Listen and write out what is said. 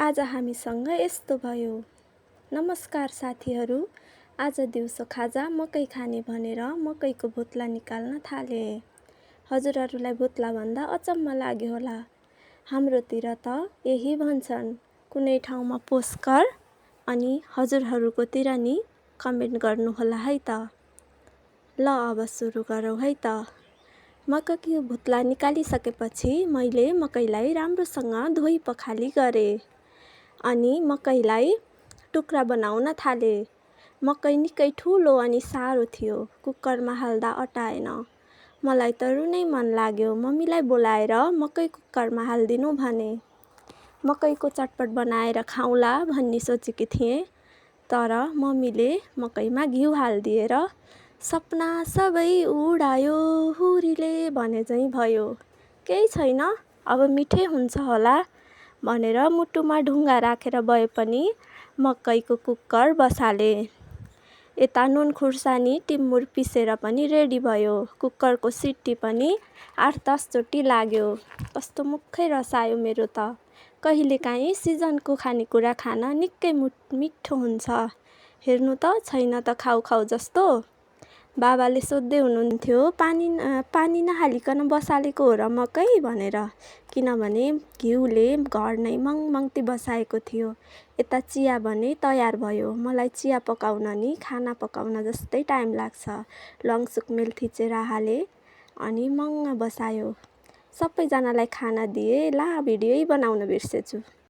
आज हामीसँग यस्तो भयो। नमस्कार साथीहरू, आज दिउँसो खाजा मकै खाने भनेर मकैको भुत्ला निकाल्न थाले। हजुरहरूलाई भुत्ला भन्दा अचम्म लाग्यो होला। हाम्रोतिर त यही भन्छन्। कुनै ठाउँमा पोस्कर अनि हजुरहरूकोतिर नि कमेन्ट गर्नुहोला है त। ल अब सुरु गरौँ है त। मकैको भुत्ला निकालिसकेपछि मैले मकैलाई राम्रोसँग धोई पखाली गरेँ अनि मकैलाई टुक्रा बनाउन थाले। मकै निकै ठुलो अनि साह्रो थियो, कुकरमा हाल्दा अटाएन। मलाई त रुनै मन लाग्यो। मम्मीलाई बोलाएर मकै कुकरमा हालिदिनु भने। मकैको चटपट बनाएर खाउँला भन्ने सोचेकी थिएँ, तर मम्मीले मकैमा घिउ हालिदिएर सपना सबै उडायो हुरीले भने चाहिँ भयो। केही छैन, अब मिठै हुन्छ होला भनेर मुटुमा ढुङ्गा राखेर भए पनि मकैको कुकर बसाले। यता नुन खुर्सानी टिमुर पिसेर पनि रेडी भयो। कुकरको सिटी पनि 8-10 चोटि लाग्यो। कस्तो मुखै रसायो मेरो त। कहिलेकाहीँ सिजनको खानेकुरा खान निकै मिठो हुन्छ। हेर्नु त छैन त खाउ खाउ जस्तो। बाबाले सोध्दै हुनुहुन्थ्यो, पानी नहालिकन बसालेको हो र मकै भनेर, किनभने घिउले घर नै मङमङती बसाएको थियो। यता चिया भने तयार भयो। मलाई चिया पकाउन नि खाना पकाउन जस्तै टाइम लाग्छ। ल्वाङ सुकमेल थिचेर हाले अनि मङ बसायो। सबैजनालाई खाना दिए। ला भिडियो बनाउन बिर्सेछु।